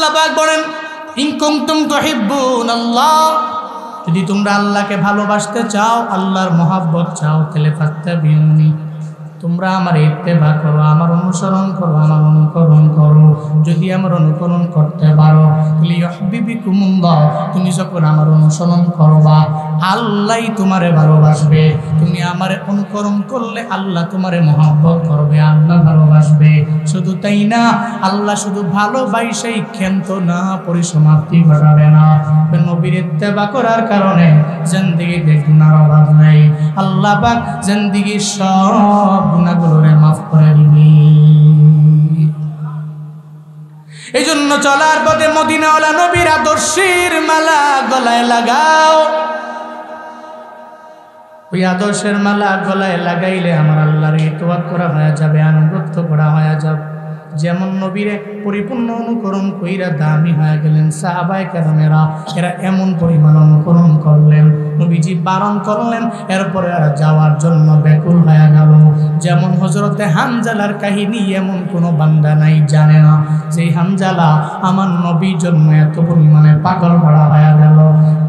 আল্লাহ পাক বলেন ইন কুনতুম তুহিব্বুনাল্লাহ, যদি তোমরা আল্লাহকে ভালোবাসতে চাও, আল্লাহর মহব্বত চাও, তাহলে ফাত্তাবিউনি, তোমরা আমার ইত্তেবা করো, আমার অনুসরণ করো, আমার অনুকরণ করো। যদি আমার অনুকরণ করতে পারো তাহলে ইউহিব্বুকুমুল্লাহ, তুমি যখন আমার অনুসরণ করবা আল্লাহই তোমারে ভালোবাসবে। তুমি আমারে অনুকরণ করলে আল্লাহ তোমারে মহব্বত করবে, আল্লাহ ভালোবাসবে। শুধু তাই না, আল্লাহ শুধু ভালোবাসাই ক্ষান্ত না, পরিসমাপ্তি ঘটাবে না। নবীর ইত্তেবা করার কারণে জিন্দেগিতে গুনাহর অভাব নাই। আল্লাহ পাক জিন্দেগির সব গুনাহগুলোরে মাফ করে দিবে। এই জন্য চলার পথে মদিনাওয়ালা নবীর আদর্শের মালা গলায় লাগাও। ওই আদর্শের মালা গলায় লাগাইলে আমার আল্লাহর ইতোয়াত করা হয়ে যাবে, আনুগত্য করা হয়ে যাবে। যেমন নবীরে পরিপূর্ণ অনুকরণ কইরা দামি হয়ে গেলেন সাহাবায়ে কেরামেরা, এরা এমন পরিমাণ অনুকরণ করলেন, নবীজি বারণ করলেন, এরপরে আর যাওয়ার জন্য ব্যাকুল হয়ে গেল। যেমন হযরতে হানজালার কাহিনী এমন কোনো বান্দা নাই জানে না যে হানজালা আমার নবীর জন্য এত পরিমাণে পাগল ভরা হয়ে গেল।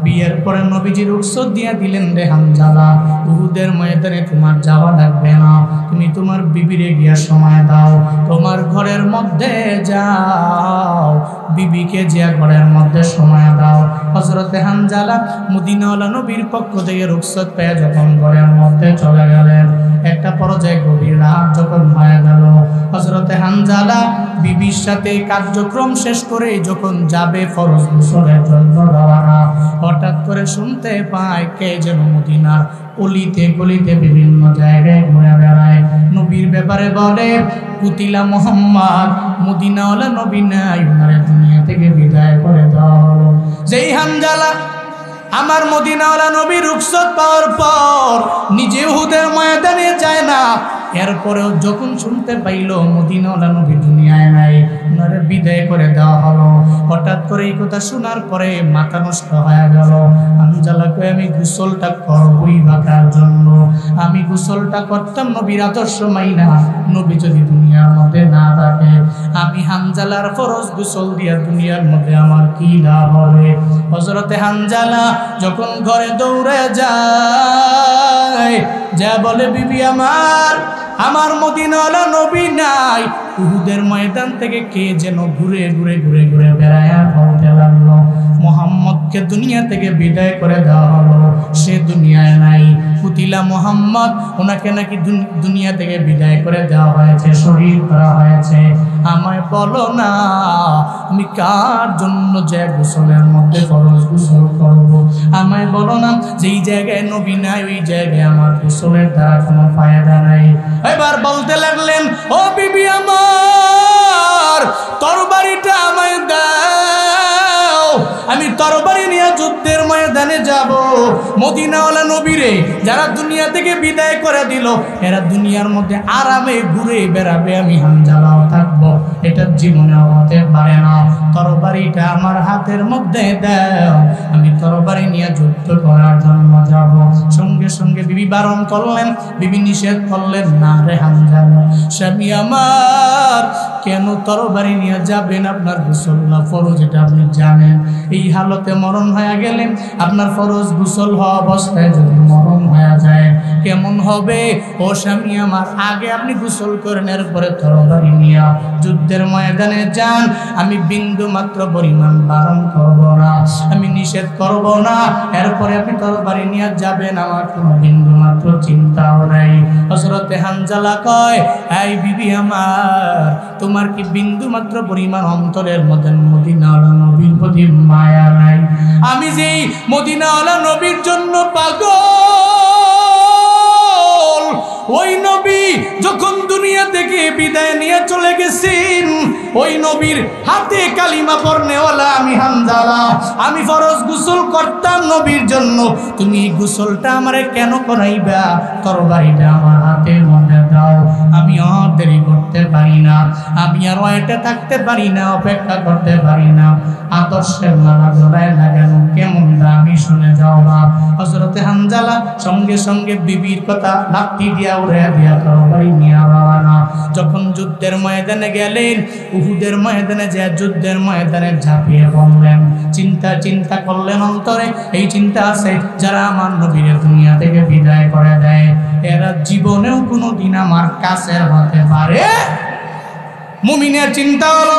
বিয়ের পরে নবীজি রুখসত দিয়ে দিলেন, রে হানজালা, উহুদের ময়দানে তোমার যাওয়া লাগবে না, তুমি তোমার বিবিরে গিয়া সময় দাও, তোমার ঘরের মধ্যে যাও, বিবিকে যে ঘরের মধ্যে সময় দাও। হযরতে হানজালা মদিনাওয়ালা নবীর পক্ষ থেকে রুখসত পেয়ে যখন ঘরের মধ্যে চলে গেলেন, একটা পর্যায়ে গভীর রাত যখন হয়ে গেল, হযরতে হানজালা বিবির সাথে কার্যক্রম শেষ করে যখন যাবে ফরজ গোসলের জন্য রওনা, হঠাৎ করে শুনতে পায় কে যেন মদিনার অলিতে গলিতে বিভিন্ন জায়গায় ঘুরে বেড়ায়, নবীর ব্যাপারে বলে, কুতিলা মুহাম্মদ, মদিনাওয়ালা নবী নাই, ওনারে দুনিয়া থেকে বিদায় করে দেওয়া হলো। যেই হানজালা আমার মদিনাওয়ালা নবী রুখসত পাওয়ার পর নিজে উহুদের ময়দানে যায় না, এরপরেও যখন শুনতে পাইল মদিনাওয়ালা নবী দুনিয়ায় নাই, ওনারে বিদায় করে দেওয়া হলো, হঠাৎ করে এই কথা শোনার পরে মাথা নষ্ট হয়ে গেল। হানজালাকে আমি গোসলটা করবই বাঁকার জন্য, আমি গোসলটা করতাম নবীর আদর্শ মাইনা, নবী যদি দুনিয়ার মধ্যে না থাকে, আমি হানজালার ফরজ গোসল দিয়া দুনিয়ার মধ্যে আমার কি লাভ হবে। হযরতে হানজালা যখন ঘরে দৌড়ে যায়, যা বলে, বিবি আমার মদিনাওয়ালা নবী নাই, উহুদের ময়দান থেকে কে যেন ঘুরে ঘুরে ঘুরে ঘুরে বেড়ায় বলতে লাগলো, মুহাম্মদকে দুনিয়া থেকে বিদায় করে দেওয়া হলো, সে দুনিয়ায় নাই। কুতিলা মুহাম্মদ, ওনাকে নাকি দুনিয়া থেকে বিদায় করে দেওয়া হয়েছে, শহীদ করা হয়েছে। আমায় বলো না আমি কার জন্য যে গোসলের মধ্যে ফরজ গোসল করব, আমায় বলো না যেই জায়গায় নবী নাই ওই জায়গায় আমার গোসলের দ্বারা কোনো ফায়দা নাই। এবার বলতে লাগলেন, ও বিবি আমার, তরবারিটা আমায় দাও, আমি তরবারি নিয়ে যুদ্ধের ময়দানে যাব। মদিনাওয়ালা নবীরে যারা দুনিয়া থেকে বিদায় করে দিল, এরা দুনিয়ার মধ্যে আরামে ঘুরে বেড়াবে, আমি হানজালাও থাকবো, এটা জীবনে হতে পারে না। তরবারিটা আমার হাতের মধ্যে দাও, আমি তরবারি নিয়ে যুদ্ধ করার জন্য যাব। সঙ্গে সঙ্গে বিবি বারণ করলেন, বিবি নিষেধ করলেন, না রে হানজালা, স্বামী আমার, কেন তরবারি নিয়ে যাবেন? আপনার গোসল না ফরজ, এটা আপনি জানেন। এই হালতে মরণ হয়ে গেলেন, আপনার ফরজ গোসল হওয়া অবস্থায় যদি মরণ হয়ে যায় কেমন হবে? ও স্বামী আমার, আগে আপনি গোসল করেন, এরপরে তরবারি নিয়ে যুদ্ধের ময়দানে যান। আমি বিন্দু মাত্র পরিমাণ বারণ করব না, আমি নিষেধ করব না, এরপরে আপনি তরবারি নিয়ে যাবেন, আমার কোনো বিন্দু মাত্র চিন্তাও নাই। হযরতে হানজালা কয়, এই বিবি আমার, তোমার কি বিন্দু মাত্র পরিমাণ অন্তরের মধ্যে মদিনাওয়ালা নবীর প্রতি মায়া নাই? আমি যেই মদিনাওয়ালা নবীর জন্য পাগল, ওই নবী যখন দুনিয়া থেকে বিদায় নিয়ে চলে গেছেন, ওই নবীর হাতে কালিমা পড়নেওয়ালা আমি হানজালা, আমি ফরজ গোসল করতাম নবীর জন্য, তুমি গোসলটা আমারে কেন করাইবা? তরবারিটা আমার হাতের মধ্যে দাও, আমি আর দেরি করতে পারি না, আমি আর ওইটা থাকতে পারি না, অপেক্ষা করতে পারি না। আদর্শের মালা গলায় লাগানো কেমন দামি শুনে যাও না। হযরতে হানজালা সঙ্গে সঙ্গে বিবির কথা লাঠি দিয়া উড়ে দিয়া তরবারি নিয়ে রওনা। যখন যুদ্ধের ময়দানে গেলেন, উহুদের ময়দানে যে যুদ্ধের ময়দানে ঝাঁপিয়ে পড়লেন, চিন্তা করলেন অন্তরে, এই চিন্তা আছে যারা আমার নবীর দুনিয়া থেকে বিদায় করে দেয় এরা জীবনেও কোনোদিন আমার কাছের হতে পারে। মুমিনের চিন্তা হলো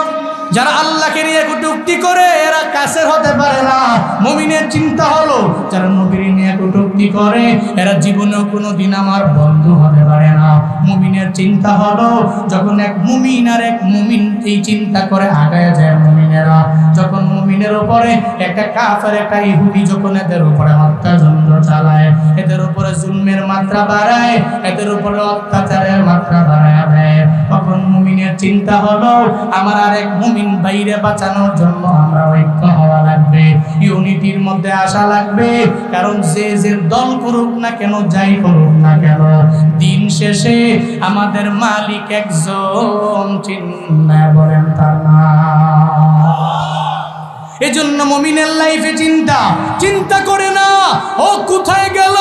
যারা আল্লাহকে নিয়ে কটূক্তি করে এরা কাছের হতে পারে না। মুমিনের চিন্তা হলো যারা নবীর নিয়ে কটূক্তি করে এরা জীবনেও কোনোদিন আমার বন্ধু হতে পারে না। মুমিনের চিন্তা হলো যখন এক মুমিন আর এক মুমিন এই চিন্তা করে আগায় যায় মুমিনেরা, যখন মুমিনের উপরে একটা কাফের একটা ইহুদি যখন এদের উপরে অত্যাচার চালায়, এদের উপরে জুলমের মাত্রা বাড়ায়, এদের উপরে অত্যাচারের মাত্রা বাড়ায় দেয়, তখন মুমিনের চিন্তা হলো আমার আরেক মুমিন বাইরে বাঁচানোর জন্য আমরা ঐক্য হওয়া লাগবে, ইউনিটির মধ্যে আসা লাগবে। কারণ যে যে দল করুক না কেন, যাই করুক না কেন, দিন শেষে আমাদের মালিক একজন, চিন্তা বলেন তার নাম। এজন্য মুমিনের লাইফে চিন্তা করে না ও কোথায় গেল,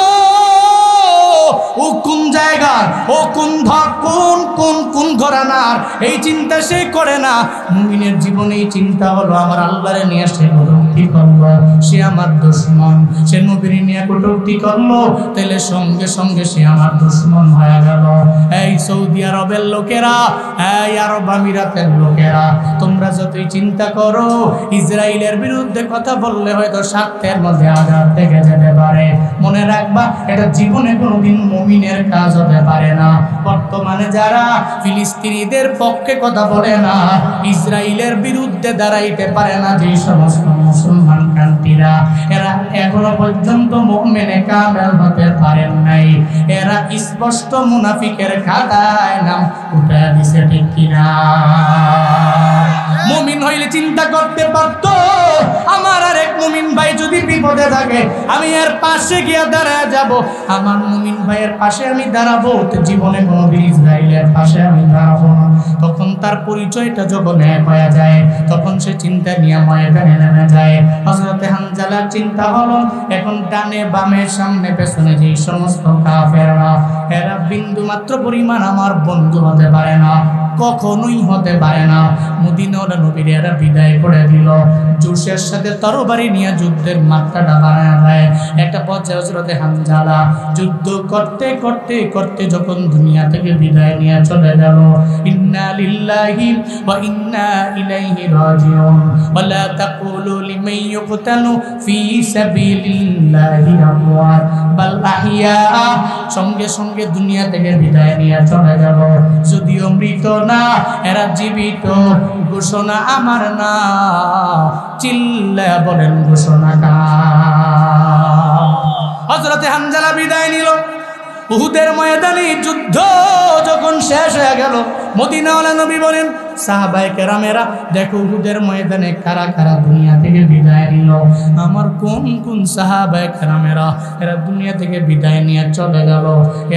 ও কোন জায়গার, ও কোন কোন ঘরানার, এই চিন্তা সে করে না। মুমিনের জীবনে এই চিন্তা হলো আমার আল্লাহরে নিয়ে সে কটূক্তি করলো, সে আমার দুশমন, সে নবীর নিয়ে কটূক্তি করলো, তাহলে সঙ্গে সঙ্গে সে আমার দুশমন হয়ে গেল। এই সৌদি আরবের লোকেরা, এই আরব আমিরাতের লোকেরা, তোমরা যতই চিন্তা করো ইসরায়েলের বিরুদ্ধে কথা বললে হয়তো স্বার্থের মধ্যে আঘাত থেকে যেতে পারে, মনে রাখবা এটা জীবনে কোনোদিন মুমিনের কাজ হতে পারে না। বর্তমানে যারা ফিলিস্তিনিদের পক্ষে কথা বলে না, ইসরায়েলের বিরুদ্ধে দাঁড়াইতে পারে না যে সমস্ত মুসলমান কান্ট্রিরা, এরা এখনো পর্যন্ত মুমিনে কামেল হতে পারেন নাই, এরা স্পষ্ট মুনাফিকের খাতায় নাম উঠে দিছে, ঠিক কিনা? মুমিন হইলে চিন্তা করতে পারতো আমার আর এক মুমিন ভাই যদি বিপদে থাকে আমি এর পাশে গিয়ে দাঁড়ায় যাব, আমার মুমিন ভাইয়ের পাশে আমি দাঁড়াবো, তো জীবনে কোনোদিন ইসরায়েলের পাশে আমি দাঁড়াবো না। তখন তার পরিচয়টা যখন এক হয়ে যায় তখন সে চিন্তা নিয়ে ময়দানে নেমে যায়। হযরতে হানজালার চিন্তা হলো এখন ডানে বামে সামনে পেছনে যে সমস্ত কাফেররা, এরা বিন্দু মাত্র পরিমাণ আমার বন্ধু হতে পারে না, কখনোই হতে পারে না। মদিনার নবীর এরা বিদায় করে দিল, জোশের সাথে তরবারি নিয়ে যুদ্ধের মাত্রাটা বাড়ায় দেয়। একটা পর্যায়ে হযরতে হানজালা যুদ্ধ করতে করতে করতে যখন দুনিয়া থেকে বিদায় নিয়ে চলে গেল, ইন্না লিল্লাহি ওয়া ইন্না ইলাইহি রাজিউন ওয়া লা তাকুলু লিমান ইউকতালু ফি সাবিলিল্লাহি আমওয়াত বাল আহইয়া, সঙ্গে সঙ্গে দুনিয়া থেকে বিদায় নিয়ে চলে গেল, যদিও মৃত না এরা জীবিত। ঘোষণা আমার না, চিল্লা বলেন ঘোষণা কার? হযরতে হানজালা বিদায় নিল। উহুদের ময়দানে যুদ্ধ যখন শেষ হয়ে গেল, মদিনাওয়ালা নবী বলেন সাহাবায়ে কেরামেরা দেখো উহুদের ময়দানে কারা কারা দুনিয়া থেকে বিদায় নিল। আমার কোন কোন সাহাবায়ে কেরামেরা এরা দুনিয়া থেকে বিদায় নিয়ে চলে গেল,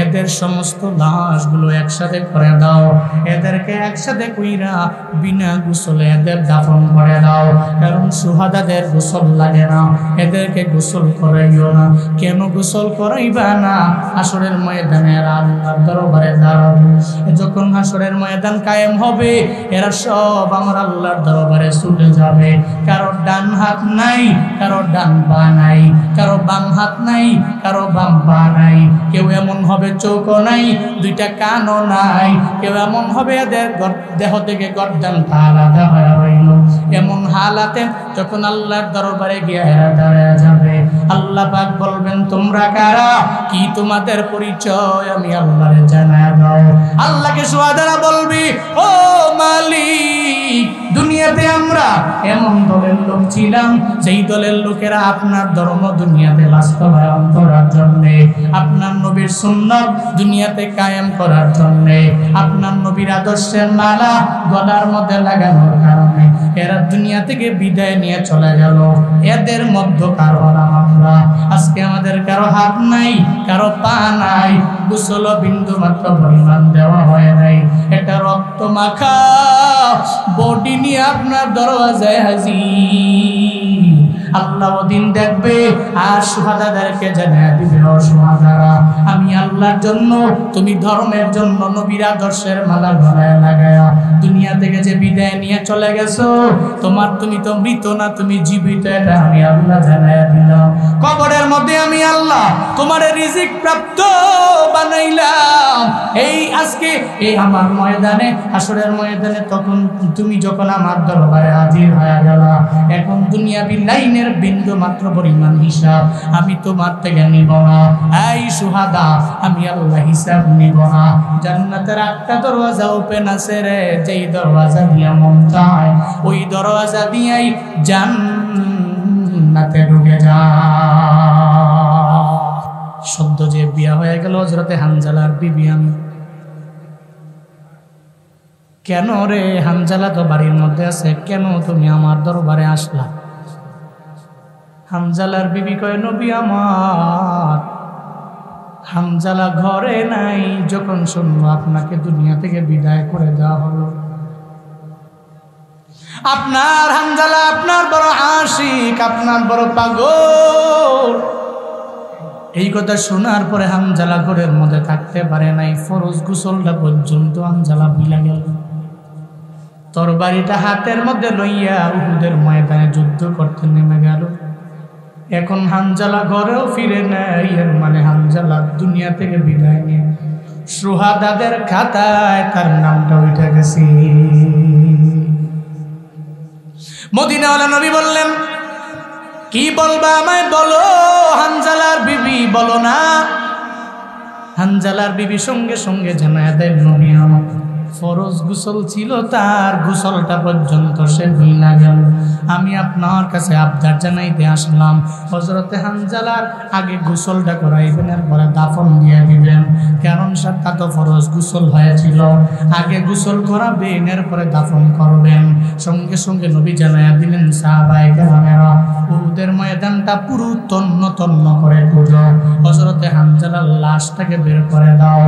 এদের সমস্ত লাশগুলো একসাথে করে দাও, এদেরকে একসাথে কইরা বিনা গোসলে এদের দাফন করে দাও, কারণ সুহাদাদের গোসল লাগে না, এদেরকে গোসল করাইও না। কেন গোসল করাইবা না? হাসরের ময়দানে আল্লাহর দরবারে দাঁড়াবে, যখন হাসরের ময়দান কায়েম হবে এরা সব আমার আল্লাহর দরবারে ছুটে যাবে। কারো ডান হাত নাই, কারো ডান পা নাই, কারো বাম হাত নাই, কারো বাম পা নাই, কেউ এমন হবে চোখও নাই, দুইটা কানও নাই, কেউ এমন হবে এদের দেহ থেকে গর্দানটা আলাদা হয়ে রইল। এমন হালাতে যখন আল্লাহর দরবারে গিয়ে এরা দাঁড়ায় যাবে, আল্লাহ পাক বলবেন তোমরা কারা, কি তোমাদের পরিচয় আমি আল্লাহরে জানায় দাও। আল্লাহকে সুবহানাল্লাহ বলবি ও মালিক, দুনিয়াতে আমরা এমন দলের লোক ছিলাম যেই দলের লোকেরা আপনার ধর্ম দুনিয়াতে বাস্তবায়ন করার জন্যে, আপনার নবীর সুন্নাত দুনিয়াতে কায়েম করার জন্যে, আপনার নবীর আদর্শের মালা গলার মধ্যে লাগানোর কারণে এরা দুনিয়া থেকে বিদায় নিয়ে চলে গেল। এদের মধ্যে কারো হলাম আমরা। আজকে আমাদের কারো হাত নাই, কারো পা নাই, গোসল বিন্দু মাত্র পরিমাণ দেওয়া হয় নাই, এটা রক্ত মাখা বডি নিয়ে আপনার দরওয়াজায় হাজির। আল্লাহ ওদিন দেখবে আর সুহাদাদেরকে জানিয়ে দিবে, ও সুহাদারা, আমি আল্লাহর জন্য, তুমি ধর্মের জন্য নবীর আদর্শের মালা গলায় লাগায়া দুনিয়া থেকে যে বিদায় নিয়ে চলে গেছো, তুমি তো মৃত না, তুমি জীবিত, এটা আমি আল্লাহ জানিয়ে দিলাম। কবরের মধ্যে আমি আল্লাহ তোমার রিজিক প্রাপ্ত বানাইলাম। এই আজকে এই আমার ময়দানে, হাসরের ময়দানে, তখন তুমি যখন আমার দরবারে হাজির হয়ে গেলা, এখন দুনিয়াবি লাইনের বিন্দু মাত্র পরিমাণ হিসাব আমি তোমার থেকে নিব না। এই সুহাদা, আমি আল্লাহ হিসাব নিব না। জান্নাতের একটা দরওয়াজা ওপেন আছে রে, যেই দরওয়াজা দিয়া মন চায় ওই দরওয়াজা দিয়াই জান্নাতে ঢুকে যা। সদ্য যে বিয়া হয়ে গেল হযরতে হানজালার বিবি, আমি কেন রে হানজালা তো বাড়ির মধ্যে আছে, কেন তুমি আমার দরবারে আসলা? হানজালার বিবি কয়, নবী আমার, হানজালা ঘরে নাই, যখন শুনলো আপনাকে দুনিয়া থেকে বিদায় করে দেওয়া হলো। আপনার হানজালা আপনার বড় আশিক, আপনার বড় পাগল। এই কথা শোনার পরে হানজালা ঘরের মধ্যে থাকতে পারে নাই। ফরজ গোসলটা পর্যন্ত হানজালা ভুলে গেল। তরবারিটা হাতের মধ্যে লইয়া উহুদের ময়দানে যুদ্ধ করতে নেমে গেল। এখন হানজালা ঘরেও ফিরে নাই, এর মানে হানজালা দুনিয়া থেকে বিদায় নিয়ে সুহাদাদের খাতায় তার নামটা উঠে গেছে। মদিনাওয়ালা নবী বললেন, কি বলবা আমায় বলো। হানজালার বিবি, বলো না। হানজালার বিবি সঙ্গে সঙ্গে জানায় দেয়, নবী আমার ফরজ গোসল ছিল, তার গোসলটা পর্যন্ত সে ভুলে গেল। আমি আপনার কাছে আবদার জানাইতে আসলাম, হযরতে হানজালার আগে গোসলটা করাইবেন, এরপরে দাফন দিয়ে দিবেন। কারণ তা তো ফরজ গোসল হয়েছিল, আগে গোসল করাবেন, এরপরে দাফন করবেন। সঙ্গে সঙ্গে নবী জানাইয়া দিলেন, সাহাবায়ে কেরামেরা, উহুদের ময়দানটা পুরো তন্ন তন্ন করে খুঁজো, হযরতে হানজালার লাশটাকে বের করে দাও,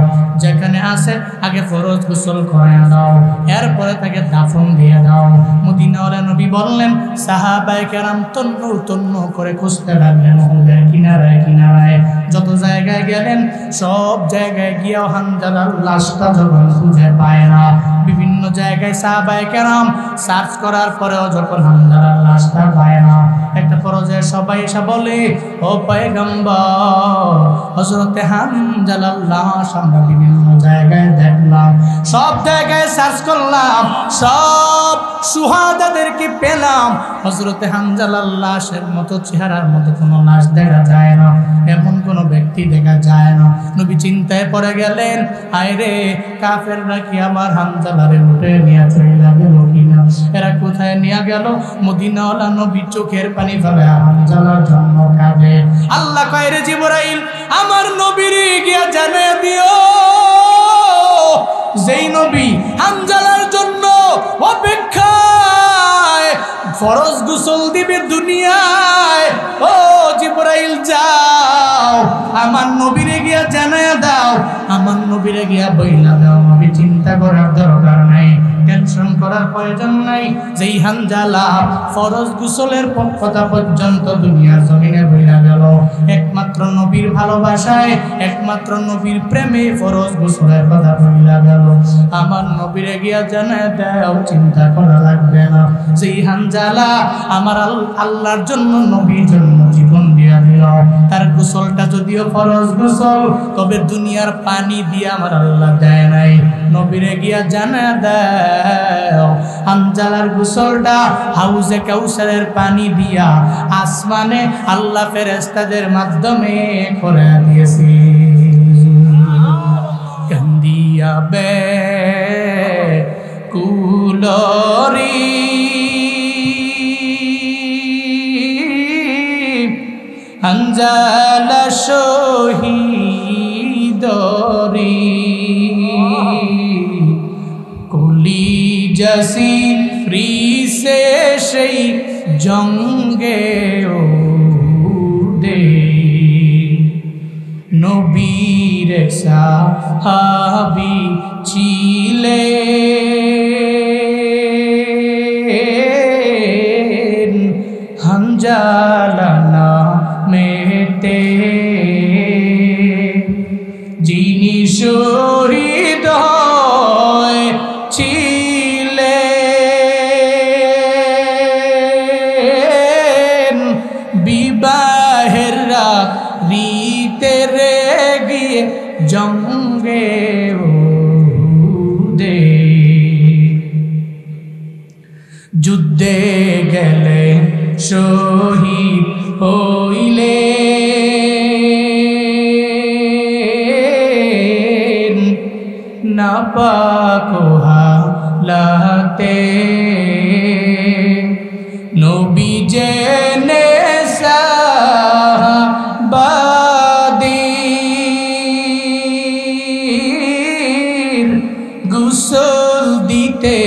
যেখানে আছে আগে ফরজ গোসল করে দাও, এরপরে তাকে দাফন দিয়ে দাও। মদিনাওয়ালা নবী বললেন, সাহাবায়ে কেরাম তন্ন তন্ন করে খুঁজতে লাগলেন উহুদের কিনারায় কিনারায়। যত জায়গায় গেলেন সব জায়গায় গিয়েও হানজালার লাশটা যখন খুঁজে পায় না, বিভিন্ন জায়গায় সাহাবায়ে কেরাম সার্চ করার পরেও যখন হানজালার লাশটা পায় না, একটা পর্যায়ে সবাই এসে বলে, ও পয়গম্বর, হযরতে হানজালার লাশ আমরা বিভিন্ন জায়গায় দেখলাম, সব জায়গায় সার্চ করলাম, সব সুহাদাদেরকে পেলাম, হযরতে হানজালার লাশের মতো চেহারার মতো কোনো লাশ দেখা যায় না, এমন কোনো ব্যক্তি দেখা যায় না। নবী চিন্তায় পড়ে গেলেন, হায় রে, কাফেররা কি আমার হানজালারে উঠে নিয়ে চলে গেল কিনা, এরা কোথায় নিয়ে গেল? মদিনাওয়ালা নবী চোখের পানি ফেলে হানজালার জন্য কাঁদে। আল্লাহ কয়, রে জিবরাইল, আমার নবীরে গিয়া জানিয়ে দিও, যেই নবী হানজালার জন্য অপেক্ষায় ফরজ গোসল দিবে দুনিয়ায়, ও জিবরাইল যাও আমার নবীরে গিয়া জানায়া দাও, আমার নবীরে গিয়া বইলা দাও, নবী চিন্তা করার দরকার নাই, টেনশন করার প্রয়োজন নাই, যেই হানজালা ফরজ গোসলের কথা পর্যন্ত দুনিয়ার জমিনে বইলা গেল, একমাত্র নবীর ভালোবাসায়, একমাত্র নবীর প্রেমে ফরজ গোসলের কথা বইলা গেল, আমার নবীরে গিয়া জানায়া দাও, চিন্তা করা লাগবে না, যেই হানজালা আমার আল্লাহর জন্য নবীর জন্য জীবন দিয়া দিল, তার গোসলটা যদিও ফরজ গোসল, তবে দুনিয়ার পানি দিয়ে আমার আল্লাহ দেয় নাই, নবীরে গিয়া জানায়া দাও, হানজালার গোসলটা হাউজে কাউসারের পানি দিয়া আসমানে আল্লাহ ফেরেশতাদের মাধ্যমে করে দিয়েছি। কান্দিয়া বে কুলরি হানজালা শহীদরি কুলি জাসি ফ্রিসে সেই জঙ্গে উদে নবীর সাহাবী ছিলেন জ্বালানা মেটে যিনি শহীদ হয়েছিলেন বিবাহের রাতে রে গিয়ে জঙ্গে উহুদে যুদ্ধে গেলে শহীদ হইলেন নাপাক হালাতে নবী জেনে সাহাবাদের গোসল দিতে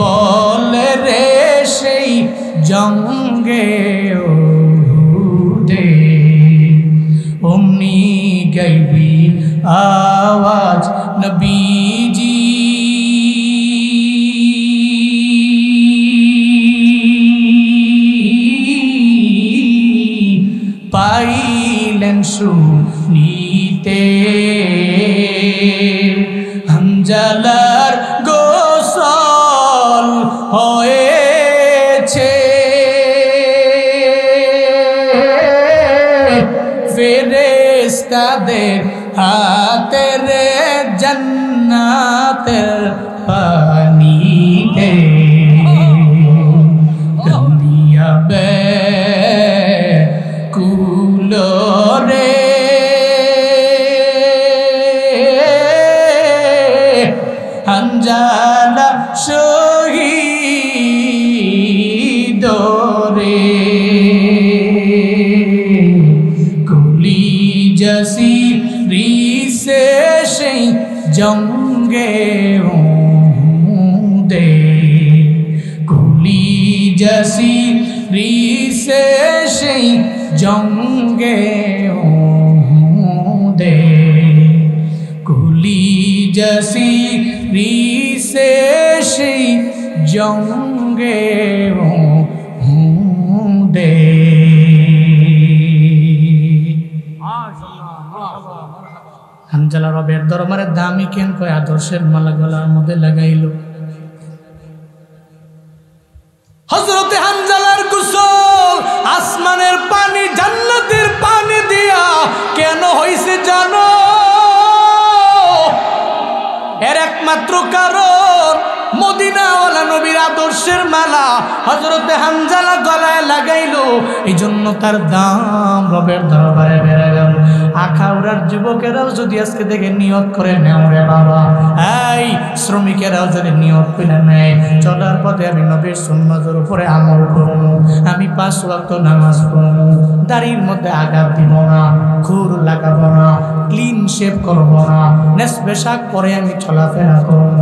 বলে রে সেই জঙ্গে উহুদে অমনি গাইবি আওয়াজ নবীজি পাইলেন শুনিতে হানজালার গোসল হয়েছে ফেরেশতাদের হাতে রে জান্নাতের পানিতে কান্দিয়া কুলরে হানজালা শহীদ রে কুলি জসি রিসে সেই জঙ্গে উহুদে কুলি জসি রিসে সেই জঙ্গে উহুদে কুলি জসি রিসে সেই জঙ্গে উহুদে হানজালা রবের দরবারে দামি কেন কয় আদর্শের মালা গলার মধ্যে লাগাইল হযরতে হানজালার গোসল আসমানের পানি জান্নাতের পানি দিয়া কেন হইছে জানো এর একমাত্র কারণ মদিনাওয়ালা নবীর আদর্শের মালা হযরতে হানজালা গলায় লাগাইলো এই জন্য তার দাম রবের দরবারে বেড়ে গেল আখাউড়ার যুবকেরাও যদি আজকে থেকে নিয়ত করে নেও রে বাবা এই শ্রমিকেরাও যদি নিয়ত করে নেয় চলার পথে আমি নবীর সুন্নতের উপরে আমল করব আমি 5 ওয়াক্ত নামাজ পড়ব দাড়ির মধ্যে আঘাত দিব না খুর লাগাবো না ক্লিন শেভ করব না নেসবেশাক পরে আমি চলাফেরা করব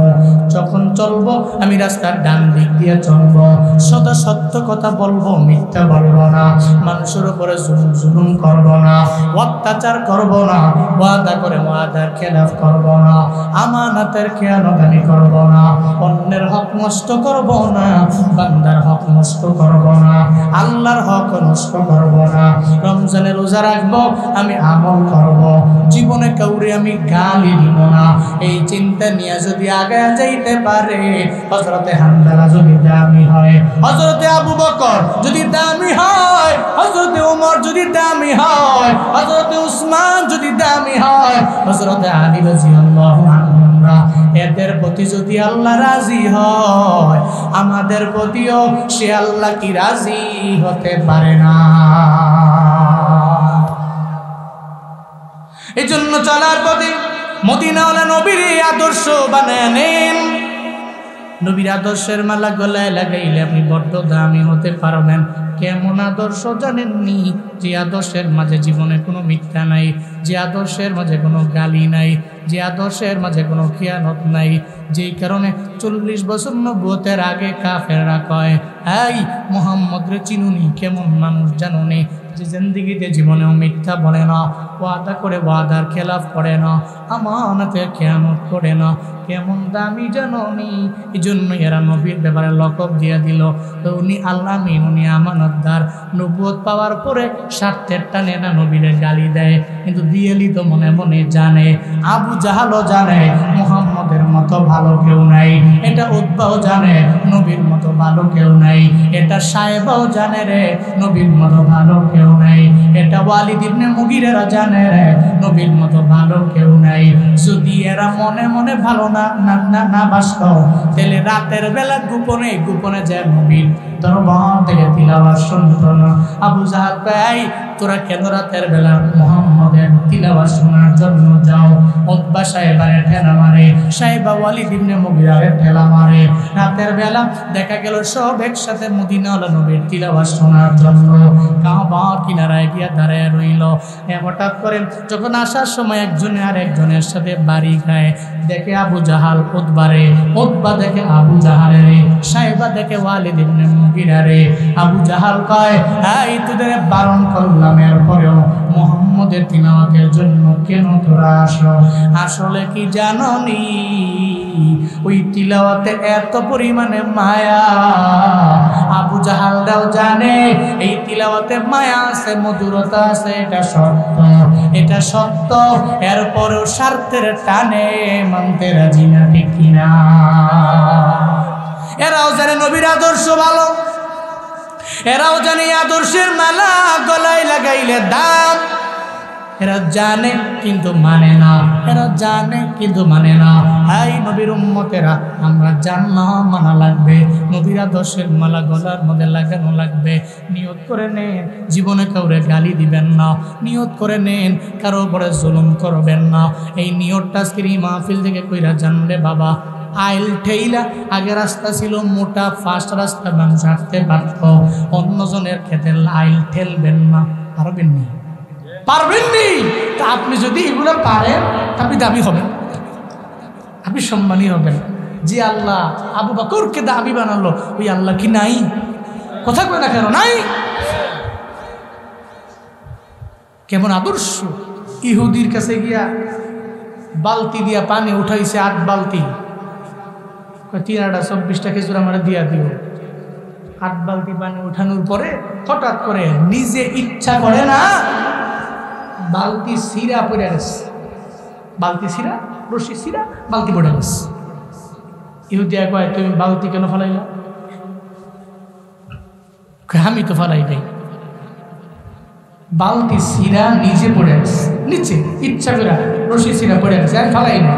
যখন চলবো আমি রাস্তার ডান দিক দিয়ে চলবো সদা সত্য কথা বলবো মিথ্যা বলবো না মানুষের উপরে জুলুম করব না অত্যাচার করব না ওয়াদা করে ওয়াদার খেলাফ করব না আমানতের খেয়ানতানি করব না অন্যের হক নষ্ট করব না বান্দার হক নষ্ট করব না আল্লাহর হক নষ্ট করব না রমজানে রোজা রাখবো আমি আমল করব জীবনে কাউরে আমি গালি দিব না এই চিন্তা নিয়ে যদি আগে যাইতে পারে হযরতে হানজালা যদি দামি হয় হযরতে আবু বকর যদি দামি হয় হযরতে ওমর যদি দামি হয় হযরতে উসমান যদি দামি হয় হযরতে আলী রাদিয়াল্লাহু আনহু এদের প্রতি যদি আল্লাহ রাজি হয় আমাদের প্রতিও সে আল্লাহ কি রাজি হতে পারে না এজন্য চলার পথে মদিনাওয়ালা নবীর আদর্শ বানায় নেন নবীর আদর্শের মালা গলায় লাগাইলে আপনি বড্ড দামি হতে পারবেন কেমন আদর্শ জানেননি যে আদর্শের মাঝে জীবনে কোনো মিথ্যা নাই যে আদর্শের মাঝে কোনো গালি নাই যে আদর্শের মাঝে কোনো খিয়ানত নাই যেই কারণে 40 বছর নবুয়তের আগে কাফেররা কয় এই মুহাম্মদ রে চিনুনি কেমন মানুষ জানুনি যে জিন্দেগিতে জীবনেও মিথ্যা বলে না ওয়াদা করে ওয়াদার খেলাফ করে না, আমানতের খেয়ানত করে না। কেমন দামি জানি, এই জন্য এরা নবীর ব্যাপারে লকব দিয়ে দিল তো উনি আল্লাহ আমিন, উনি আমানতদার। নবুয়ত পাওয়ার পরে স্বার্থের টানে না নবীরে গালি দেয়, কিন্তু দিয়েলি তো মনে মনে জানে, আবু জাহালও জানে মুহাম্মদের মতো ভালো কেউ নাই, এটা উতবাও জানে নবীর মতো ভালো কেউ নাই, এটা সাহেবাও জানে রে নবীর মতো ভালো কেউ নাই, এটা ওয়ালিদ ইবনে মুগিরা জানে রে নবীর মতো ভালো কেউ নাই। যদি এরা মনে মনে ভালো না বাসত, তাহলে রাতের বেলা গোপনে গোপনে যায় নবীর দরবার থেকে তিলাওয়াত শুনত না। আবু জাহাল কয়, তোরা কেন রাতের বেলা মুহাম্মদের তিলাওয়াত শোনার জন্য যাও? উতবা সাহেবারে ঠেলা মারে, সাহেবা ওয়ালিদ ইবনে মুগিরারে ঠেলা মারে। রাতের বেলা দেখা গেল সব একসাথে মদিনাওয়ালা নবীর তিলাওয়াত শোনার জন্য কাবার কিনারায় গিয়া দাঁড়ায় রইল। হঠাৎ করে যখন আসার সময় একজনে আর একজনের সাথে বাড়ি খায়, দেখে আবু জাহাল উতবারে, উতবা দেখে আবু জাহালের, সাহেবা দেখে ওয়ালিদ ইবনে মুগিরারে। আবু জাহাল কয়, এই তোদের বারণ করলাম, এরপরেও মুহাম্মদের তিলাওয়াতের জন্য কেন তোরা আসো? আসলে কি জাননি, ওই তিলাওয়াতে এত পরিমাণে মায়া, আবু জাহালরাও জানে এই তিলাওয়াতে মায়া আছে, মধুরতা আছে, এটা সত্য, এটা সত্য। এরপরেও স্বার্থের টানে মানতে রাজি না, ঠিক কিনা? এরাও জানে নবীর আদর্শ ভালো, এরাও জানে আদর্শের মালা গলায় লাগাইলে দাম। এরা জানে কিন্তু মানে না, এরা জানে কিন্তু মানে না। এই নবীর উম্মতেরা, আমরা জাননা মানা লাগবে, নবীর আদর্শের মালা গলার মধ্যে লাগানো লাগবে। নিয়ত করে নেন জীবনে কাউরে গালি দিবেন না, নিয়ত করে নেন কারো উপরে জুলুম করবেন না। এই নিয়তটা আজকের এই মাহফিল থেকে কইরা জানলে বাবা, আইল ঠেইলা, আগে রাস্তা ছিল মোটা ফাস্ট রাস্তা, মানুষ হাঁটতে পারত, অন্যজনের ক্ষেত্রে আইল ঠেলবেন না, পারবেন নি, পারবেন নি। তা আপনি যদি এগুলো পারেন, আপনি দামি হবেন, আপনি সম্মানী হবেন। যে আল্লাহ আবু বকরকে দামি বানালো, ওই আল্লাহ কি নাই? কথা কয় না কেন? নাই। কেমন আদর্শ! ইহুদির কাছে গিয়া বালতি দিয়া পানি উঠাইছে, 8 বালতি, 3-24টা খেজুর আমার দিয়া দিও। 8 বালতি পানি উঠানোর পরে হঠাৎ করে নিজে ইচ্ছা করে না, বালতি সিরা পড়ে গেছে, বালতি সিরা, রশি সিরা, বালতি পড়ে গেছে। ইহুদিয়া কয়, তুমি বালতি কেন ফেলাইলা? আমি তো ফেলাই নাই, বালতি সিরা নিজে পড়ে গেছে, নিচে ইচ্ছা করে রশি সিরা পড়ে গেছে, আমি ফেলাই না।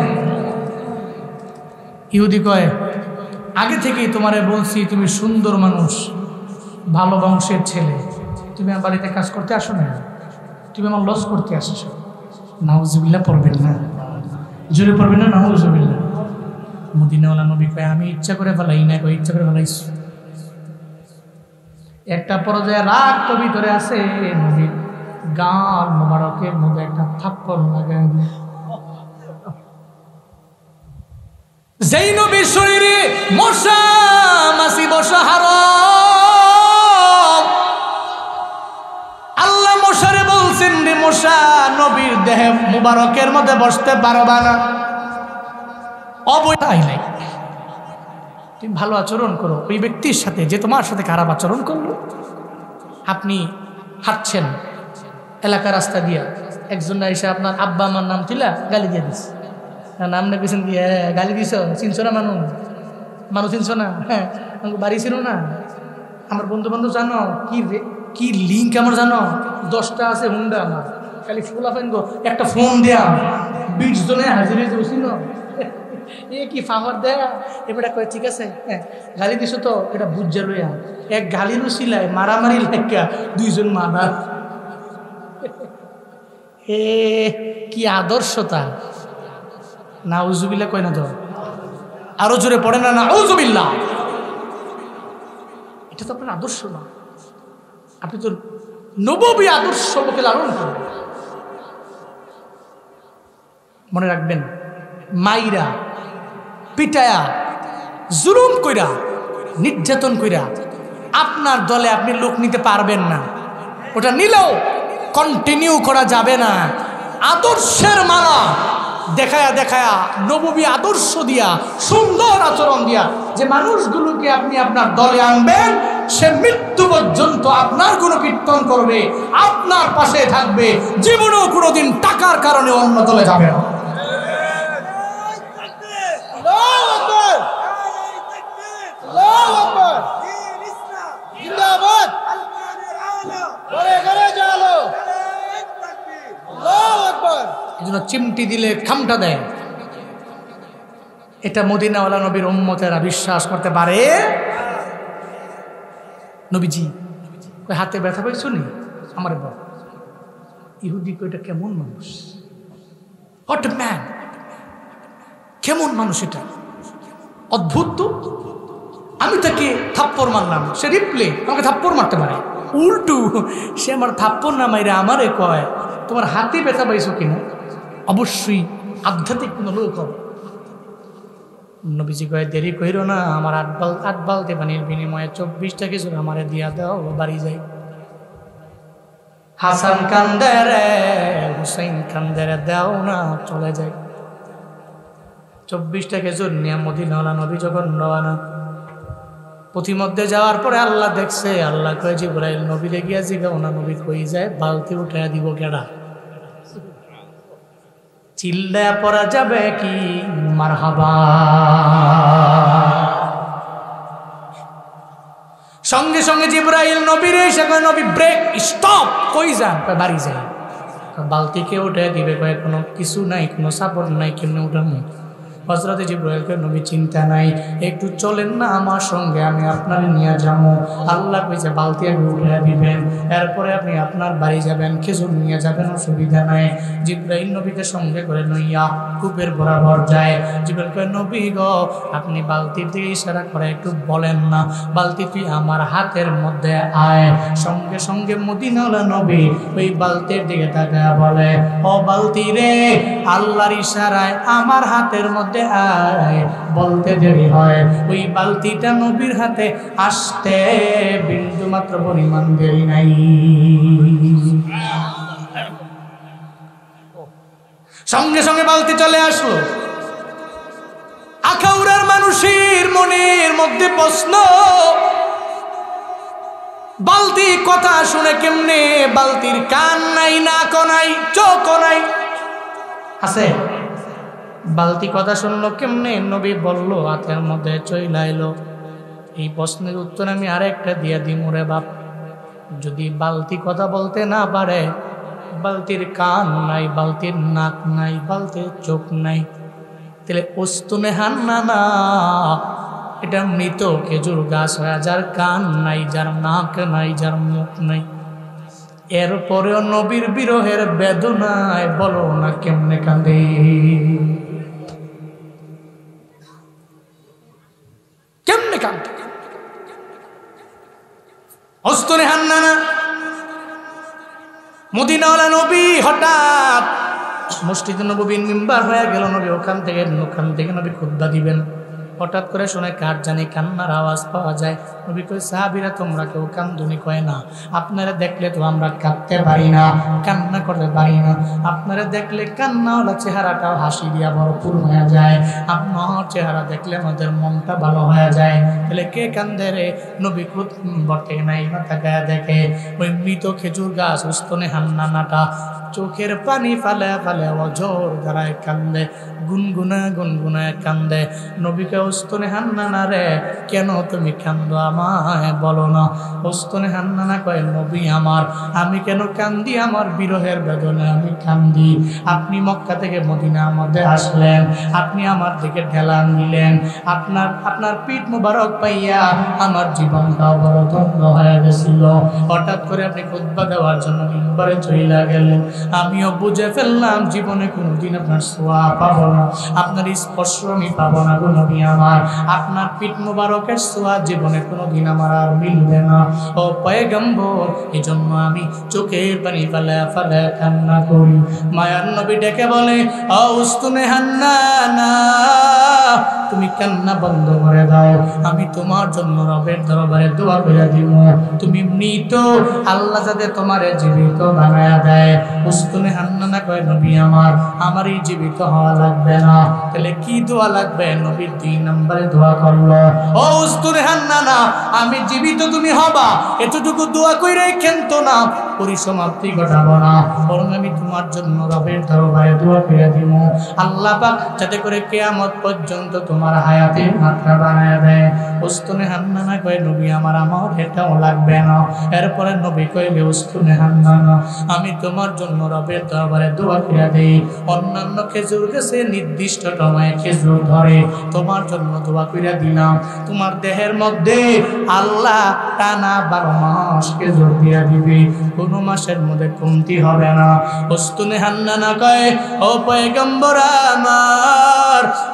ইহুদি কয়, আগে থেকেই তোমারে বলছি তুমি সুন্দর মানুষ, ভালো বংশের ছেলে, তুমি আমার বাড়িতে কাজ করতে আসো না, তুমি আমার লস করতে আসছো। নাউজুবিল্লাহ পড়বেন না, জোরে পড়বেন না, নাউজুবিল্লাহ। মদিনাওয়ালা নবী কয়, আমি ইচ্ছা করে ফেলাই না, কই ইচ্ছা করে ফেলাইছ। একটা পর্যায়ে রাগ তো ভিতরে আছে, নবীর গাল মোবারকের মধ্যে একটা থাপ্পড় লাগায়। যেই নবীর শরীরে মশা মাছি বসা হারাম, আল্লাহ মশারে বলছেন রে মশা, নবীর দেহে মুবারকের মধ্যে বসতে পারবা না। অবৈধ নাই, তুমি ভালো আচরণ করো ওই ব্যক্তির সাথে যে তোমার সাথে খারাপ আচরণ করলো। আপনি হাঁটছেন এলাকা রাস্তা দিয়া, একজন এসে আপনার আব্বা আমার নাম তুলা গালি দিয়ে দিস, নাম না পেছন দিয়ে গালি দিছ, চিনছো না মানুষ, মানুষ চিনছো না, হ্যাঁ বাড়ি ছিল না। আমার বন্ধু বান্ধব জানো কি লিঙ্ক আমার জানো, 10টা আছে হুন্ডা আমার, খালি ফুলা ফেন গো, একটা ফোন দেয়া 20 জনে হাজির হয়ে যাবো, চিনো এ কি ফাওয়ার দেয়া। এবার কয় ঠিক আছে, হ্যাঁ গালি দিছো তো এটা বুঝা লইয়া, এক গালির উছিলায় মারামারি লাগিয়া 2 জন মারা। এ কি আদর্শতা! নাউজুবিল্লাহ কয় না তো, আরো জোরে পড়ে না, নাউজুবিল্লাহ। এটা তো আপনার আদর্শ না, আপনি তো নববী আদর্শ মুখে লালন করবেন। মনে রাখবেন, মাইরা পিটায়া জুলুম কইরা নির্যাতন কইরা আপনার দলে আপনি লোক নিতে পারবেন না, ওটা নিলেও কন্টিনিউ করা যাবে না। আদর্শের মালা দেখায়া দেখায়া নববী আদর্শ দিয়া সুন্দর আচরণ দিয়া যে মানুষগুলোকে আপনি আপনার দলে আনবেন, সে মৃত্যু পর্যন্ত আপনার কোনো কীর্তন করবে, আপনার পাশে থাকবে, জীবনেও কোনোদিন টাকার কারণে অন্য দলে যাবে না। চিমটি দিলে খামটা দেয়, এটা মদিনাওয়ালা নবীর উম্মতেরা বিশ্বাস করতে পারে। নবীজি হাতে ব্যথা পাইছো নি, আমার বল। ইহুদি কো এটা কেমন মানুষ, হোয়াট এ ম্যান, কেমন মানুষ এটা, অদ্ভুত তো। আমি তাকে থাপ্পড় মারলাম, সে রিপ্লে আমাকে থাপ্পড় মারতে পারে, উল্টু সে আমার থাপ্পড় না মাইরে আমারে কয় তোমার হাতে ব্যথা পাইছো কিনা। অবশ্যই আধ্যাত্মিক কোনো লোক হবে। নবীজি কয়ে দেরি কইরো না, আমার আট বালতি পানির বিনিময়ে 24টা কিছু আমারে দিয়া দাও, বাড়ি যাই। হাসান কান্দে রে, হুসাইন কান্দে রে, দাও না, চলে যাই। 24টা খেজুর নিয়ে মদিনাওয়ালা নবী যখন রওনা, পথিমধ্যে যাওয়ার পরে আল্লাহ দেখছে, আল্লাহ কয়ে জিবরাইল নবীরে গিয়া জিগাও না নবী কই যায়, বালতি উঠাইয়া দিব কেডা। চিল্লায়া পড়া যাবে কি মারহাবা। সঙ্গে সঙ্গে জিবরাইল নবীরে এসে কয় নবী ব্রেক, স্টপ, কই যান, বাড়ি যায়। বালতি কে উঠে দিবে, কয় কোনো কিছু নাই, কোনো সাপোর্ট নাই, কেমনে উঠানো। হযরত জিবরাইল কয় নবী চিন্তা নাই, একটু চলেন না আমার সঙ্গে, আমি আপনারে নিয়ে যাবো। আল্লাহ কইছে বালতি আগে উঠে দিবেন, এরপরে আপনি আপনার বাড়ি যাবেন, খেজুর নিয়ে যাবেন, অসুবিধা নাই। জিবরাইল নবীকে সঙ্গে করে নইয়া কূপের বরাবর যায়। জিবরাইল কয় নবী গো, আপনি বালতির দিকে ইশারা করে একটু বলেন না, বালতি তুই আমার হাতের মধ্যে আয়। সঙ্গে সঙ্গে মদিনাওয়ালা নবী ওই বালতির দিকে তাকায় বলে, ও বালতি রে, আল্লাহর ইশারায় আমার হাতের মধ্যে আয়। বলতে দেরি হয়, ওই বালতিটা নবীর হাতে আসতে বিন্দু মাত্র পরিমাণ দেরি নাই। সঙ্গে সঙ্গে বালতি চলে আসলো। আখাউড়ার মানুষের মনের মধ্যে প্রশ্ন, বালতি কথা শুনে কেমনে, বালতির কান নাই, নাক নাই, চোখ নাই, আছে বালতি কথা শুনলো কেমনে, নবী বলল হাতের মধ্যে চইলা এলো। এই প্রশ্নের উত্তর আমি আরেকটা দিয়া দিই, মোরে বাপ, যদি বালতি কথা বলতে না পারে, বালতির কান নাই, বালতির নাক নাই, বালতির চোখ নাই, তাহলে উস্তুনে হান্না না, এটা মৃত খেজুর গাছ হয়, যার কান নাই, যার নাক নাই, যার মুখ নাই। এরপরেও নবীর বিরহের বেদনায় বলো না কেমনে কান্দে। কেমনে কান্দে, অস্তনে হান্না না। মদিনাওয়ালা নবী হঠাৎ মসজিদে নববীর মিম্বার হয়ে গেল, নবী ওখান থেকে নবী খুতবা দিবেন। হঠাৎ করে শুনে কার জানি কান্নার আওয়াজ পাওয়া যায়। নবী কয় সাহাবীরা তোমরা কেউ কান্দুনি, কয় না, আপনারা দেখলে তো আমরা কাঁদতে পারি না, কান্না করতে পারি না, আপনারা দেখলে কান্নাওয়ালা চেহারাটাও হাসি দিয়া ভরপুর হয়ে যায়, আপনার চেহারা দেখলে আমাদের মনটা ভালো হয়ে যায়। তাহলে কে কান্দে রে? নবী খুতবা থেকে নাই মাথা গায়ে দেখে ওই মৃত খেজুর গাছ উস্তনে হান্নানাটা চোখের পানি ফালে ফালে অজর ধারায় কান্দে, গুনগুনায় কান্দে। নবীকে উস্তনে হান্নানা রে, কেন তুমি কান্দো, আমায় বলো না। উস্তনে হান্নানা কয় নবী আমার, আমি কেন কান্দি, আমার বিরহের বেদনায় আমি কান্দি। আপনি মক্কা থেকে মদিনার মধ্যে আসলেন, আপনি আমার দিকে ঢেলান দিলেন, আপনার পিঠ মুবারক পাইয়া আমার জীবনটা বড় ধন্য হয়ে গেছিল। হঠাৎ করে আপনি খুতবা দেওয়ার জন্য মিম্বারে চইলা গেলেন, আমিও বুঝে ফেললাম জীবনে কোনোদিন আপনার সোয়া পাবো না। আপনার স্পর্শ আমি পাবো না গো নবী আমার। আপনার পিঠ মুবারকের ছোঁয়া জীবনে কোনোদিন আমার আর মিলবে না ও পয়গম্বর। এই জন্য আমি চোখের পানি ফেলে ফেলে কান্না করি। মায়ার নবী ডেকে বলে, ও উস্তুনে হান্নানা, তুমি কান্না বন্ধ করে দাও, আমি তোমার জন্য রবের দরবারে দোয়া করে দিব। তুমি মৃত, আল্লাহ যাতে তোমার জীবিত বানায়া দেয়। উস্তুনে হান্নানা কয়, নবী আমার এই জীবিত হওয়া লাগবে না। তাহলে কি দোয়া লাগবে? নবীর 2 নম্বরে দোয়া করলো, ও উস্তুনে হান্নানা, আমি জীবিত তুমি হবা এতটুকু দোয়া কইরে খেলতো না, পরিসমাপ্তি ঘটাবো না, বরং আমি তোমার জন্য রবের দরবারে দোয়া করে দিব আল্লাহ পাক যাতে করে কিয়ামত পর্যন্ত তোমার হায়াতের মাত্রা বানায় দেয়। উস্তুনে হান্নানা কয়, নবী আমার এটাও লাগবে না। এরপরে নবী কইলে, উস্তুনে হান্নানা, আমি তোমার জন্য রবের দরবারে দোয়া করে দেই। অন্যান্য খেজুর গাছে নির্দিষ্ট সময়ে খেজুর ধরে, তোমার জন্য দোয়া করে দিলাম। তোমার দেহের মধ্যে আল্লাহ টানা 12 মাস খেজুর দিয়া দিবে, কোনো মাসের মধ্যে কমতি হবে না। উস্তুনে হান্নানা কয়, ও পয়গম্বর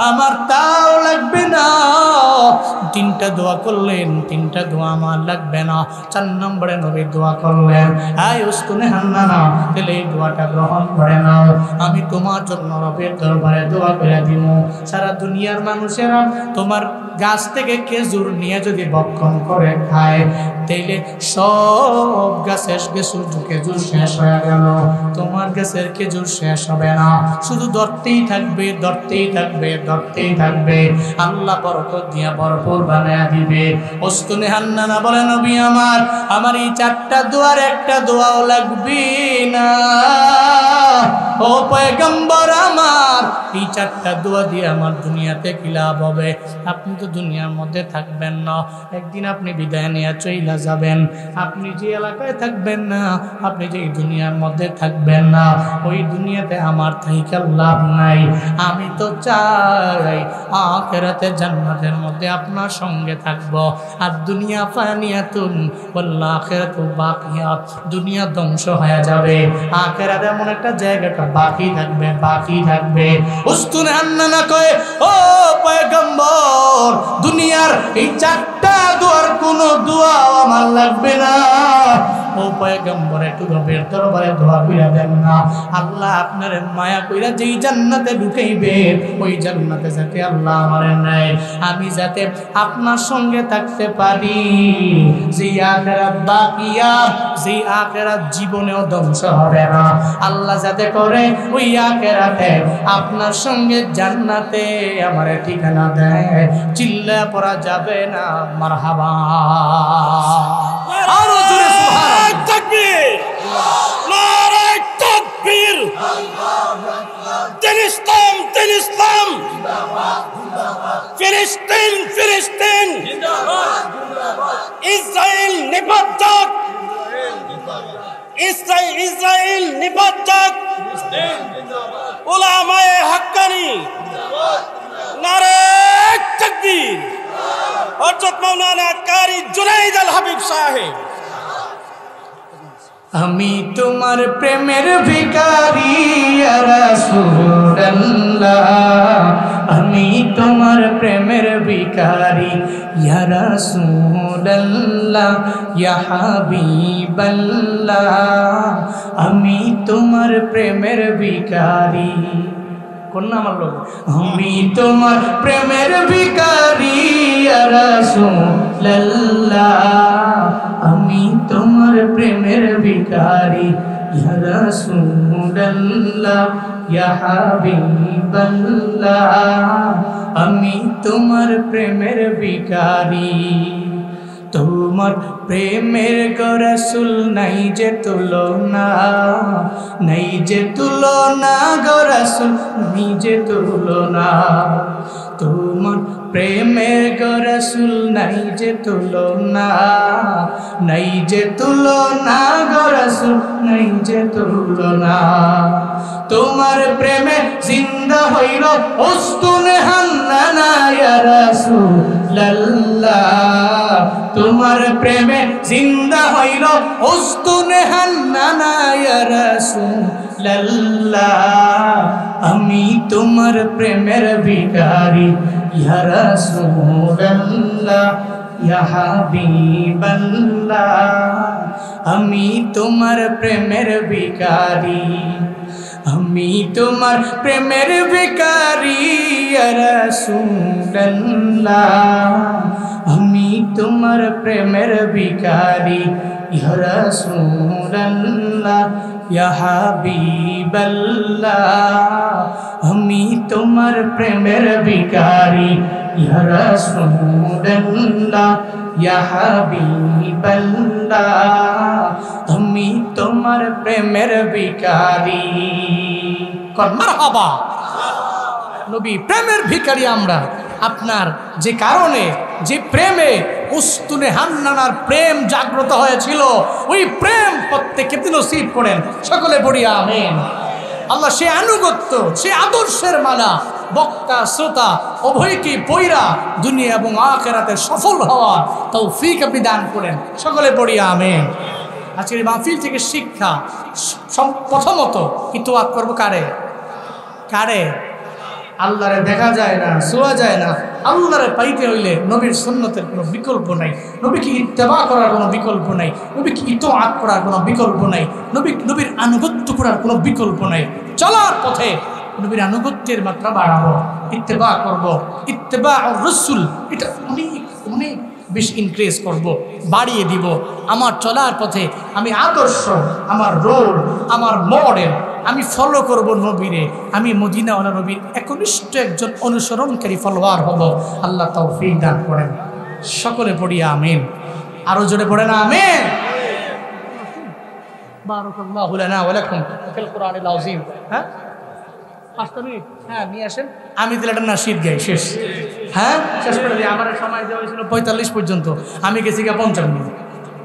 আমার তাও লাগবে না। 3টা দোয়া করলেন, 3টা দোয়া আমার লাগবে না। 4 নম্বরে নবী দোয়া করলেন, আয় উস্তুনে হান্নানা, তাহলে এই দোয়াটা গ্রহণ করে নাও, আমি তোমার জন্য রবের দরবারে দোয়া করে দিব। সারা দুনিয়ার মানুষেরা তোমার গাছ থেকে খেজুর নিয়ে যদি ভক্ষণ করে খায়, তাইলে সব গাছের খেজুর শেষ হয়ে গেল, তোমার গাছের খেজুর শেষ হবে না, শুধু ধরতেই থাকবে, ধরতেই থাকবে, ধরতেই থাকবে। আল্লাহ বরকত দিয়া ভরপুর বানায়া দিবে। উস্তুনে হান্নানা বলে, নবী আমার এই 4টা দোয়ার একটা দোয়াও লাগবে না। ও পয়গম্বর আমার, এই 4টা দোয়া দিয়ে আমার দুনিয়াতে কি লাভ হবে? আপনি তো দুনিয়ার মধ্যে থাকবেন না, একদিন আপনি বিদায় নিয়ে চইলা যাবেন। আপনি যে এলাকায় থাকবেন না, আপনি যে দুনিয়ার মধ্যে থাকবেন না, ওই দুনিয়াতে আমার থাইকা লাভ নাই। আমি তো চাই আখিরাতে জান্নাতের মধ্যে আপনার সঙ্গে থাকব। আর দুনিয়া ফানিয়াতুন ওয়াল আখিরাতু বাকিয়াত, দুনিয়া ধ্বংস হয়ে যাবে, আখিরাত এমন একটা জায়গাটা বাকি থাকবে, বাকি থাকবে। উস্তুনে হান্নানা কয়, ও পয়গম্বর, দুনিয়ার এই 4টা দোয়ার কোনো দোয়া আমার লাগবে না। ও পয়গম্বর, একটু রবের দরবারে দোয়া কইরা দেন না, আল্লাহ আপনার মায়া কইরা যেই জান্নাতে ঢুকাইবে, ওই জান্নাতে যাতে আল্লাহ আমারে নেয়, আমি যাতে আপনার সঙ্গে থাকতে পারি। যে আখিরাত বাকিয়া, যে আখিরাত জীবনেও ধ্বংস হবে না, আল্লাহ যাতে করে ওই আখিরাতে আপনার সঙ্গে জান্নাতে আমারে ঠিকানা দেয়। চিল্লা পড়া যাবে না মারহাবা। আরো জোরে সুবহানাল্লাহ। তাকবীর, নারে তাকবীর। দিন ইসলাম, দিন ইসলাম জিন্দাবাদ, জিন্দাবাদ। ফিলিস্তিন, ফিলিস্তিন জিন্দাবাদ, জিন্দাবাদ। ইসরাইল নিপাত, ইসরাইল, ইসরাইল নিপাত। ফিলিস্তিন জিন্দাবাদ। উলামায়ে হাক্কানি জিন্দাবাদ, নারে তাকবীর। হযরত মাওলানা কারি জুনাইদ আল হাবিব সাহেব। আমি তোমার প্রেমের ভিখারি ইয়া রাসূলুল্লাহ, আমি তোমার প্রেমের ভিখারি ইয়া রাসূলুল্লাহ, ইয়া হাবিবাল্লাহ, আমি তোমার প্রেমের ভিখারি। কন্যা আমার লোক, আমি তোমার প্রেমের ভিখারি ইয়া রাসূলুল্লাহ, আমি তোমার প্রেমের ভিখারি ইয়া রাসূলুল্লাহ, ইয়া হাবিবাল্লাহ, আমি তোমার প্রেমের ভিখারি। তোমার প্রেমের গো রাসূল নাই যে তুলনা, নাই যে তুলনা গো রাসূল, নাই যে তুলনা। তোমার প্রেমের গো রাসূল নাই যে তুলনা, নাই যে তুলনা গো রাসূল, নাই যে তুলনা। তোমার প্রেমে জিন্দা হইল উস্তুনে হান্নানা ইয়া রাসূল লাল্লাহ তোমার প্রেমে জিন্দা হইল উস্তুনে হান্নানা ইয়া রাসূলুল্লাহ আমি তোমার প্রেমের ভিখারি ইয়া রাসূলুল্লাহ ইয়া হাবিবাল্লাহ আমি তোমার প্রেমের ভিখারি আমি তোমার প্রেমের ভিখারি ইয়া রাসূলুল্লাহ আমি তোমার প্রেমের ভিখারি ইয়া রাসূলুল্লাহ ইয়া হাবিবাল্লাহ আমি তোমার প্রেমের ভিখারি ইয়া রাসূলুল্লাহ ইয়া হাবিবাল্লাহ আমি তোমার প্রেমের ভিখারি কর মারহাবা নবী প্রেমের ভিখারি আমরা আপনার যে কারণে যে প্রেমে উস্তুনে হান্নানার প্রেম জাগ্রত হয়েছিল ওই প্রেম প্রত্যেককে নসিব করেন সকলে পড়ি আমিন আল্লাহ সে আনুগত্য সে আদর্শের মালা বক্তা শ্রোতা উভয়কে পয়রা দুনিয়া এবং আখিরাতে সফল হওয়ার তৌফিক আপনি দান করেন সকলে পড়ি আমিন আজকের মাহফিল থেকে শিক্ষা প্রথমত ইতোয়াত করবো কারে কারে আল্লাহরে দেখা যায় না ছোঁয়া যায় না আল্লাহরে পাইতে হইলে নবীর সুন্নতের কোনো বিকল্প নাই নবীকে ইত্তেবা করার কোনো বিকল্প নাই নবীকে ইতোয়াত করার কোনো বিকল্প নাই নবীর আনুগত্য করার কোনো বিকল্প নাই চলার পথে নবীর আনুগত্যের মাত্রা বাড়াবো ইত্তেবা করবো ইত্তেবা আর রাসূল এটা অনেক অনেক বেশি ইনক্রিজ করব বাড়িয়ে দিব আমার চলার পথে আমি আদর্শ আমার রোল আমার মডেল আমি ফলো করব নবীরে আমি মদিনাওয়ালা নবীর একনিষ্ঠ একজন অনুসরণকারী ফলোয়ার হব আল্লাহ তৌফিক দান করেন সকলে পড়ি আমিন আরো জোরে পড়েন আমিন বারাকাল্লাহু লানা ওয়া লাকুম ফিল কুরআনিল আযীম হ্যাঁ 5 মিনিট হ্যাঁ নিয়ে আসেন আমি তাহলে একটা নাশিদ গাই শেষ হ্যাঁ শেষ করে দিই আমার সময় দেওয়া হয়েছিল 45 পর্যন্ত আমি গেছি 55 মিনিট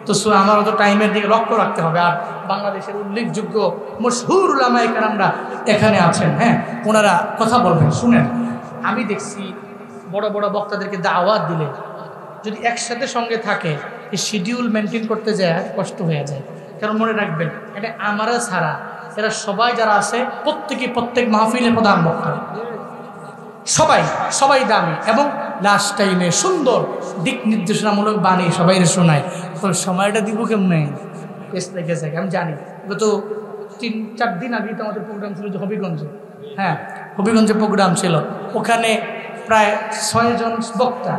তো আমার তো টাইমের দিকে লক্ষ্য রাখতে হবে আর বাংলাদেশের উল্লেখযোগ্য মশহুর উলামায়ে কেরামরা এখানে আছেন হ্যাঁ ওনারা কথা বলবেন শুনেন আমি দেখছি বড় বড় বক্তাদেরকে দাওয়াত দিলে যদি একসাথে সঙ্গে থাকে এই শিডিউল মেনটেন করতে যায় কষ্ট হয়ে যায় কারণ মনে রাখবেন এটা আমারা ছাড়া এরা সবাই যারা আছে প্রত্যেক মাহফিলের প্রধান বক্তা সবাই সবাই দামি এবং লাস্ট টাইমে সুন্দর দিক নির্দেশনামূলক বাণী সবাই শোনায় তো সময়টা দিব কেমনে বেশ লেগেছে আমি জানি গত 3-4 দিন আগে তো আমাদের প্রোগ্রাম ছিল যে হবিগঞ্জে হ্যাঁ হবিগঞ্জে প্রোগ্রাম ছিল ওখানে প্রায় 6 জন বক্তা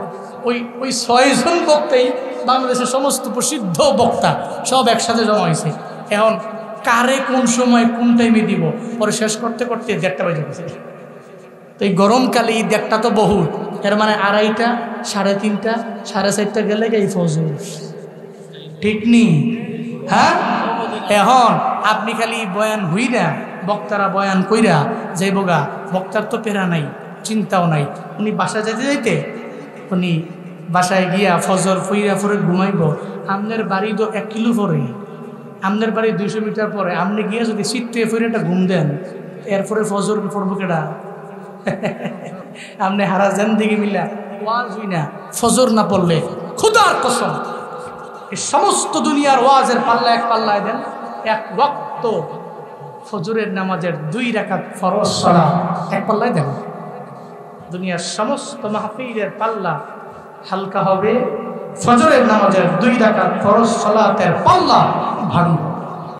ওই 6 জন বক্তাই বাংলাদেশের সমস্ত প্রসিদ্ধ বক্তা সব একসাথে জমা হয়েছে এখন কারে কোন সময় কোন টাইমে দিব পরে শেষ করতে করতে 1:30 বেজে গেছে তো এই গরমকালে এই 1:30 তো বহুত এর মানে 2:30 3:30 4:30 গেলে এই ফজর ঠিক নেই হ্যাঁ এখন আপনি খালি বয়ান হইরা বক্তারা বয়ান কইরা যাইবগা বক্তার তো পেরা নাই চিন্তাও নাই উনি বাসায় যাইতে যাইতে উনি বাসায় গিয়া ফজর ফুইরা ফুরে ঘুমাইব আপনার বাড়ি তো 1 কিলো পরে আপনার বাড়ি 200 মিটার পরে আপনি গিয়ে যদি শীতে ফুরে একটা ঘুম দেন এরপরে ফজর পড়বো কেডা আপনি হারা জিন্দেগি মিলা ওয়াজ হই না ফজর না পড়লে খোদার কসম এই সমস্ত দুনিয়ার ওয়াজের পাল্লা এক পাল্লায় দেন এক ওয়াক্ত ফজরের নামাজের 2 রাকাত ফরজ সালাত এক পাল্লায় দেন দুনিয়ার সমস্ত মাহফিলের পাল্লা হালকা হবে ফজরের নামাজের 2 রাকাত ফরজ সালাতের পাল্লা ভারী